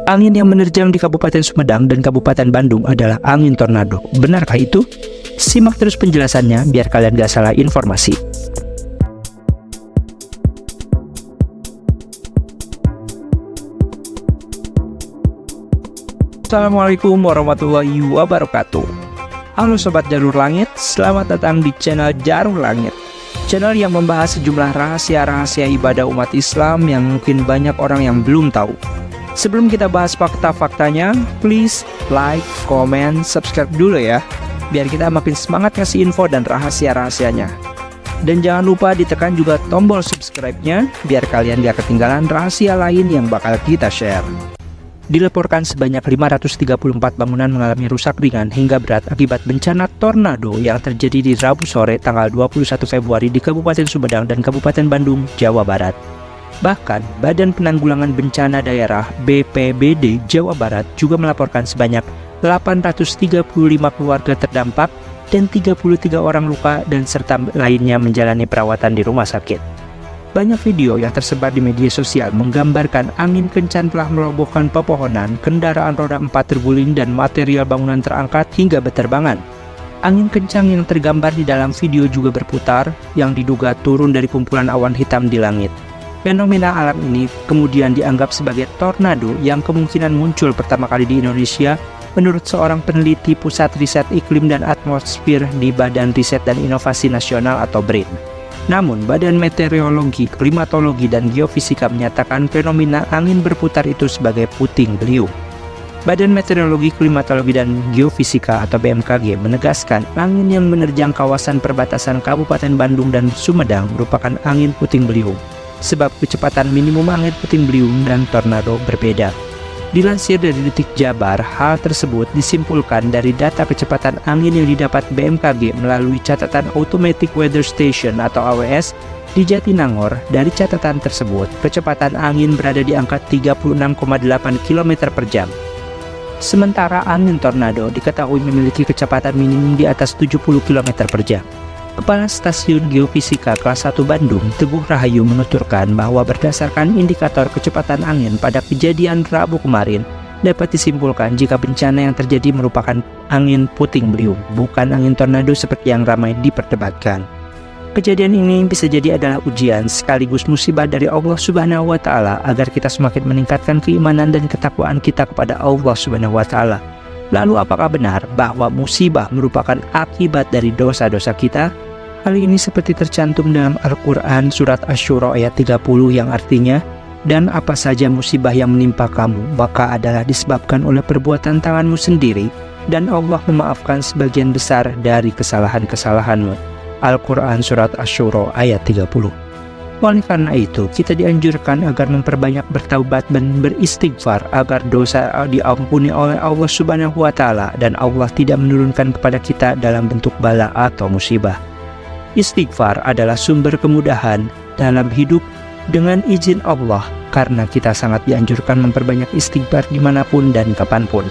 Angin yang menerjang di Kabupaten Sumedang dan Kabupaten Bandung adalah angin tornado. Benarkah itu? Simak terus penjelasannya biar kalian gak salah informasi. Assalamualaikum warahmatullahi wabarakatuh. Halo Sobat Jalur Langit, selamat datang di channel Jalur Langit, channel yang membahas sejumlah rahasia-rahasia ibadah umat Islam yang mungkin banyak orang yang belum tahu. Sebelum kita bahas fakta-faktanya, please like, comment, subscribe dulu ya, biar kita makin semangat ngasih info dan rahasia-rahasianya. Dan jangan lupa ditekan juga tombol subscribe-nya, biar kalian gak ketinggalan rahasia lain yang bakal kita share. Dilaporkan sebanyak 534 bangunan mengalami rusak ringan hingga berat akibat bencana tornado yang terjadi di Rabu sore tanggal 21 Februari di Kabupaten Sumedang dan Kabupaten Bandung, Jawa Barat. Bahkan, Badan Penanggulangan Bencana Daerah BPBD Jawa Barat juga melaporkan sebanyak 835 keluarga terdampak dan 33 orang luka dan serta lainnya menjalani perawatan di rumah sakit. Banyak video yang tersebar di media sosial menggambarkan angin kencang telah merobohkan pepohonan, kendaraan roda 4 terguling dan material bangunan terangkat hingga berterbangan. Angin kencang yang tergambar di dalam video juga berputar yang diduga turun dari kumpulan awan hitam di langit. Fenomena alam ini kemudian dianggap sebagai tornado yang kemungkinan muncul pertama kali di Indonesia menurut seorang peneliti Pusat Riset Iklim dan Atmosfer di Badan Riset dan Inovasi Nasional atau BRIN. Namun, Badan Meteorologi, Klimatologi, dan Geofisika menyatakan fenomena angin berputar itu sebagai puting beliung. Badan Meteorologi, Klimatologi, dan Geofisika atau BMKG menegaskan angin yang menerjang kawasan perbatasan Kabupaten Bandung dan Sumedang merupakan angin puting beliung, sebab kecepatan minimum angin puting beliung dan tornado berbeda. Dilansir dari Detik Jabar, hal tersebut disimpulkan dari data kecepatan angin yang didapat BMKG melalui catatan Automatic Weather Station atau AWS di Jatinangor. Dari catatan tersebut, kecepatan angin berada di angka 36,8 km per jam. Sementara angin tornado diketahui memiliki kecepatan minimum di atas 70 km per jam. Kepala Stasiun Geofisika Kelas 1 Bandung, Teguh Rahayu menuturkan bahwa berdasarkan indikator kecepatan angin pada kejadian Rabu kemarin, dapat disimpulkan jika bencana yang terjadi merupakan angin puting beliung, bukan angin tornado seperti yang ramai diperdebatkan. Kejadian ini bisa jadi adalah ujian sekaligus musibah dari Allah Subhanahu wa Ta'ala agar kita semakin meningkatkan keimanan dan ketakwaan kita kepada Allah Subhanahu wa Ta'ala. Lalu apakah benar bahwa musibah merupakan akibat dari dosa-dosa kita? Hal ini seperti tercantum dalam Al-Quran Surat Asy-Syura ayat 30 yang artinya, dan apa saja musibah yang menimpa kamu, maka adalah disebabkan oleh perbuatan tanganmu sendiri, dan Allah memaafkan sebagian besar dari kesalahan-kesalahanmu. Al-Quran Surat Asy-Syura ayat 30. Oleh karena itu, kita dianjurkan agar memperbanyak bertaubat dan beristighfar agar dosa diampuni oleh Allah Subhanahu wa Ta'ala dan Allah tidak menurunkan kepada kita dalam bentuk bala atau musibah. Istighfar adalah sumber kemudahan dalam hidup dengan izin Allah, karena kita sangat dianjurkan memperbanyak istighfar dimanapun dan kapanpun.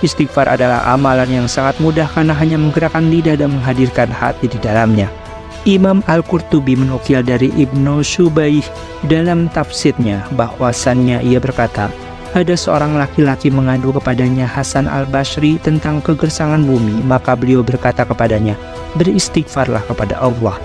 Istighfar adalah amalan yang sangat mudah karena hanya menggerakkan lidah dan menghadirkan hati di dalamnya. Imam Al-Qurtubi menukil dari Ibnu Subaih dalam tafsirnya bahwasannya ia berkata, ada seorang laki-laki mengadu kepadanya Hasan Al-Basri tentang kegersangan bumi, maka beliau berkata kepadanya, beristighfarlah kepada Allah.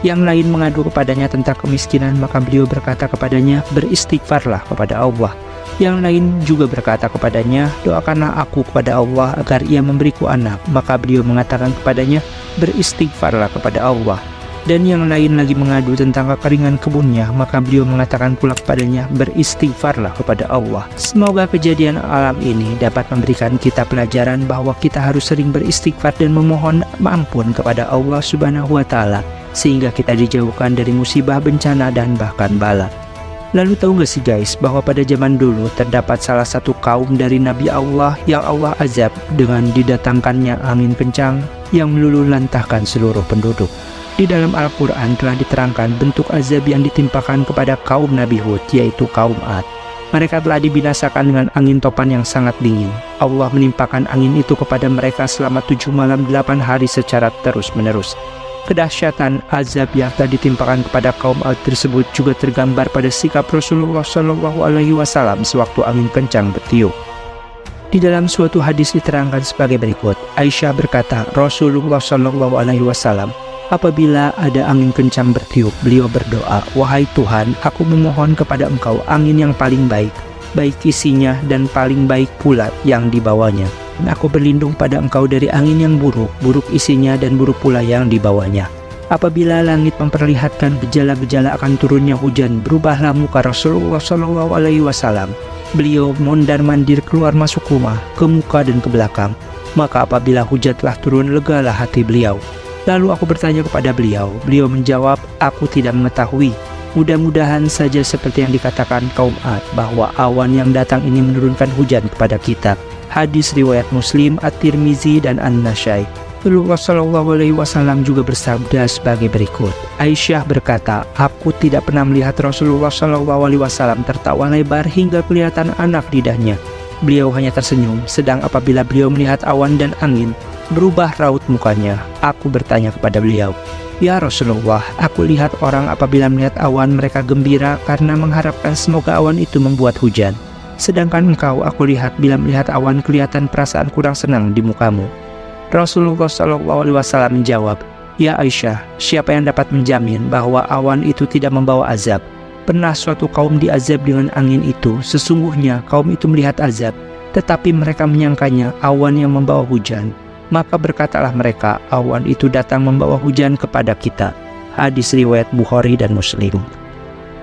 Yang lain mengadu kepadanya tentang kemiskinan, maka beliau berkata kepadanya, beristighfarlah kepada Allah. Yang lain juga berkata kepadanya, doakanlah aku kepada Allah agar ia memberiku anak, maka beliau mengatakan kepadanya, beristighfarlah kepada Allah. Dan yang lain lagi mengadu tentang kekeringan kebunnya, maka beliau mengatakan pula kepadanya, beristighfarlah kepada Allah. Semoga kejadian alam ini dapat memberikan kita pelajaran bahwa kita harus sering beristighfar dan memohon ampun kepada Allah Subhanahu wa Ta'ala, sehingga kita dijauhkan dari musibah, bencana, dan bahkan bala. Lalu tahu gak sih guys, bahwa pada zaman dulu terdapat salah satu kaum dari Nabi Allah yang Allah azab dengan didatangkannya angin kencang yang meluluh lantahkan seluruh penduduk. Di dalam Al-Quran telah diterangkan bentuk azab yang ditimpakan kepada kaum Nabi Hud, yaitu kaum Ad. Mereka telah dibinasakan dengan angin topan yang sangat dingin. Allah menimpakan angin itu kepada mereka selama 7 malam 8 hari secara terus-menerus. Kedahsyatan azab yang telah ditimpakan kepada kaum Ad tersebut juga tergambar pada sikap Rasulullah SAW sewaktu angin kencang bertiup. Di dalam suatu hadis diterangkan sebagai berikut. Aisyah berkata, Rasulullah Shallallahu Alaihi Wasallam, apabila ada angin kencang bertiup, beliau berdoa, wahai Tuhan, aku memohon kepada Engkau angin yang paling baik, baik isinya dan paling baik pula yang dibawanya. Dan aku berlindung pada Engkau dari angin yang buruk, buruk isinya dan buruk pula yang dibawanya. Apabila langit memperlihatkan gejala-gejala akan turunnya hujan, berubahlah muka Rasulullah Shallallahu Alaihi Wasallam. Beliau mondar-mandir keluar masuk rumah, ke muka dan ke belakang. Maka apabila hujan telah turun, legalah hati beliau. Lalu aku bertanya kepada beliau. Beliau menjawab, aku tidak mengetahui. Mudah-mudahan saja seperti yang dikatakan kaum Ad, bahwa awan yang datang ini menurunkan hujan kepada kita. Hadis riwayat Muslim, At-Tirmizi dan An-Nasai. Rasulullah Shallallahu Alaihi Wasallam juga bersabda sebagai berikut. Aisyah berkata, aku tidak pernah melihat Rasulullah Shallallahu Alaihi Wasallam tertawa lebar hingga kelihatan anak lidahnya. Beliau hanya tersenyum, sedang apabila beliau melihat awan dan angin, berubah raut mukanya. Aku bertanya kepada beliau, ya Rasulullah, aku lihat orang apabila melihat awan mereka gembira karena mengharapkan semoga awan itu membuat hujan. Sedangkan engkau, aku lihat bila melihat awan kelihatan perasaan kurang senang di mukamu. Rasulullah Shallallahu Alaihi Wasallam menjawab, ya Aisyah, siapa yang dapat menjamin bahwa awan itu tidak membawa azab? Pernah suatu kaum diazab dengan angin itu, sesungguhnya kaum itu melihat azab, tetapi mereka menyangkanya awan yang membawa hujan. Maka berkatalah mereka, awan itu datang membawa hujan kepada kita. Hadis riwayat Bukhari dan Muslim.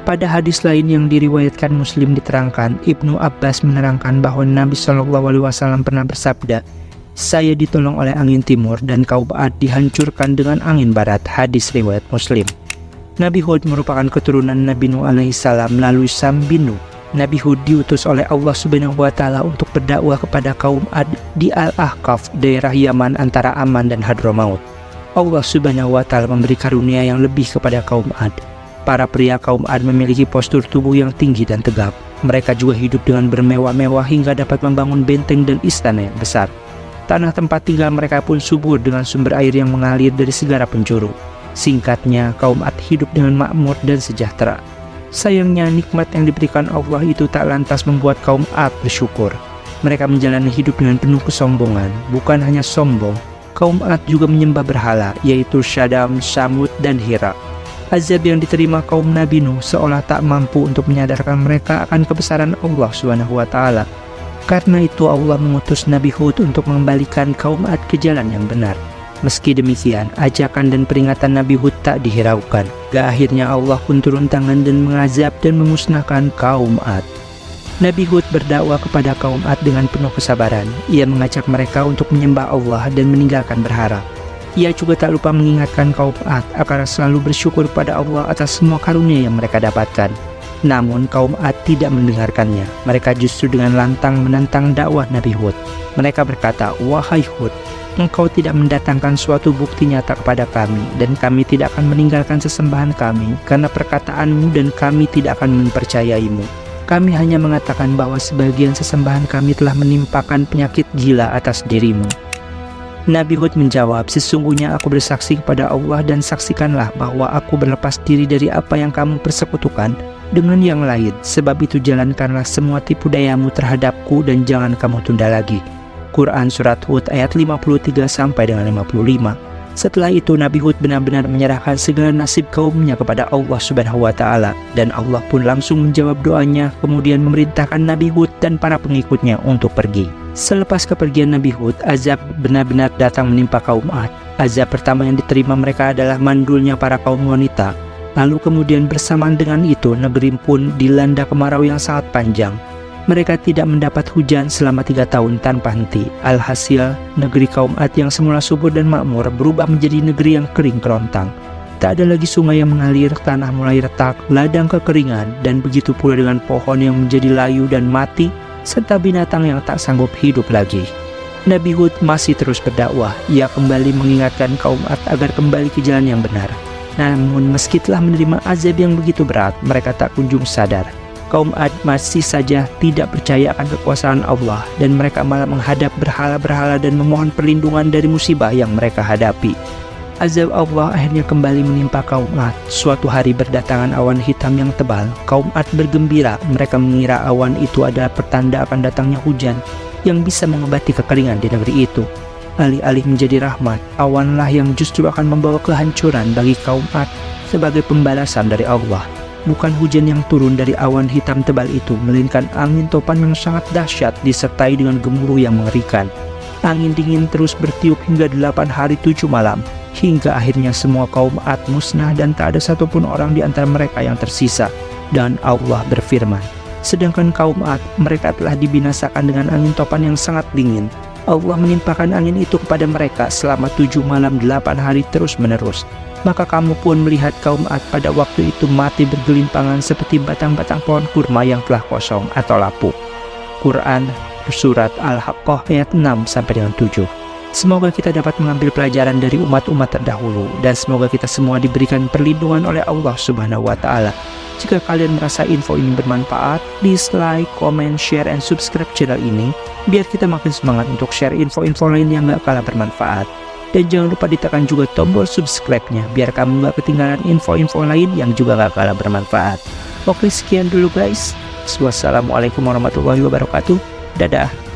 Pada hadis lain yang diriwayatkan Muslim diterangkan, Ibnu Abbas menerangkan bahwa Nabi Shallallahu Alaihi Wasallam pernah bersabda, saya ditolong oleh angin timur dan kaum Ad dihancurkan dengan angin barat. Hadis riwayat Muslim. Nabi Hud merupakan keturunan Nabi Nuh alaihissalam melalui Sam bin Nuh. Nabi Hud diutus oleh Allah Subhanahu wa Ta'ala untuk berdakwah kepada kaum Ad di Al-Ahqaf, daerah Yaman antara Aman dan Hadramaut. Allah Subhanahu wa Ta'ala memberi karunia yang lebih kepada kaum Ad. Para pria kaum Ad memiliki postur tubuh yang tinggi dan tegap. Mereka juga hidup dengan bermewah-mewah hingga dapat membangun benteng dan istana yang besar. Tanah tempat tinggal mereka pun subur dengan sumber air yang mengalir dari segala penjuru. Singkatnya, kaum Ad hidup dengan makmur dan sejahtera. Sayangnya, nikmat yang diberikan Allah itu tak lantas membuat kaum Ad bersyukur. Mereka menjalani hidup dengan penuh kesombongan. Bukan hanya sombong, kaum Ad juga menyembah berhala, yaitu Syadam, Samud, dan Hira. Azab yang diterima kaum Nabi Nuh seolah tak mampu untuk menyadarkan mereka akan kebesaran Allah Subhanahu wa Ta'ala. Karena itu Allah mengutus Nabi Hud untuk mengembalikan kaum Ad ke jalan yang benar. Meski demikian, ajakan dan peringatan Nabi Hud tak dihiraukan. Akhirnya Allah pun turun tangan dan mengazab dan memusnahkan kaum Ad. Nabi Hud berdakwah kepada kaum Ad dengan penuh kesabaran. Ia mengajak mereka untuk menyembah Allah dan meninggalkan berharap. Ia juga tak lupa mengingatkan kaum Ad agar selalu bersyukur kepada Allah atas semua karunia yang mereka dapatkan. Namun kaum Ad tidak mendengarkannya. Mereka justru dengan lantang menentang dakwah Nabi Hud. Mereka berkata, wahai Hud, engkau tidak mendatangkan suatu bukti nyata kepada kami, dan kami tidak akan meninggalkan sesembahan kami karena perkataanmu, dan kami tidak akan mempercayaimu. Kami hanya mengatakan bahwa sebagian sesembahan kami telah menimpakan penyakit gila atas dirimu. Nabi Hud menjawab, sesungguhnya aku bersaksi kepada Allah dan saksikanlah bahwa aku berlepas diri dari apa yang kamu persekutukan dengan yang lain. Sebab itu jalankanlah semua tipu dayamu terhadapku dan jangan kamu tunda lagi. Quran Surat Hud ayat 53 sampai dengan 55. Setelah itu Nabi Hud benar-benar menyerahkan segala nasib kaumnya kepada Allah Subhanahu wa Ta'ala, dan Allah pun langsung menjawab doanya, kemudian memerintahkan Nabi Hud dan para pengikutnya untuk pergi. Selepas kepergian Nabi Hud, azab benar-benar datang menimpa kaum Ad. Azab pertama yang diterima mereka adalah mandulnya para kaum wanita. Lalu kemudian bersamaan dengan itu, negeri pun dilanda kemarau yang sangat panjang. Mereka tidak mendapat hujan selama 3 tahun tanpa henti. Alhasil, negeri kaum Ad yang semula subur dan makmur berubah menjadi negeri yang kering kerontang. Tak ada lagi sungai yang mengalir, tanah mulai retak, ladang kekeringan, dan begitu pula dengan pohon yang menjadi layu dan mati, serta binatang yang tak sanggup hidup lagi. Nabi Hud masih terus berdakwah. Ia kembali mengingatkan kaum Ad agar kembali ke jalan yang benar. Namun meski telah menerima azab yang begitu berat, mereka tak kunjung sadar. Kaum Ad masih saja tidak percaya akan kekuasaan Allah, dan mereka malah menghadap berhala-berhala dan memohon perlindungan dari musibah yang mereka hadapi. Azab Allah akhirnya kembali menimpa kaum Ad. Suatu hari berdatangan awan hitam yang tebal. Kaum Ad bergembira. Mereka mengira awan itu adalah pertanda akan datangnya hujan. yang bisa mengobati kekeringan di negeri itu. Alih-alih menjadi rahmat, awanlah yang justru akan membawa kehancuran bagi kaum Ad sebagai pembalasan dari Allah. Bukan hujan yang turun dari awan hitam tebal itu, melainkan angin topan yang sangat dahsyat disertai dengan gemuruh yang mengerikan. Angin dingin terus bertiup hingga 8 hari 7 malam, hingga akhirnya semua kaum Ad musnah dan tak ada satupun orang di antara mereka yang tersisa. Dan Allah berfirman, sedangkan kaum Ad, mereka telah dibinasakan dengan angin topan yang sangat dingin. Allah menimpakan angin itu kepada mereka selama 7 malam 8 hari terus menerus. Maka kamu pun melihat kaum Ad pada waktu itu mati bergelimpangan seperti batang-batang pohon kurma yang telah kosong atau lapuk. Quran Surat Al-Haqqah ayat 6-7. Semoga kita dapat mengambil pelajaran dari umat-umat terdahulu, dan semoga kita semua diberikan perlindungan oleh Allah Subhanahu wa Ta'ala. Jika kalian merasa info ini bermanfaat, please like, comment, share, and subscribe channel ini biar kita makin semangat untuk share info-info lain yang gak kalah bermanfaat. Dan jangan lupa ditekan juga tombol subscribe-nya biar kamu gak ketinggalan info-info lain yang juga gak kalah bermanfaat. Oke, sekian dulu guys. Wassalamualaikum warahmatullahi wabarakatuh. Dadah.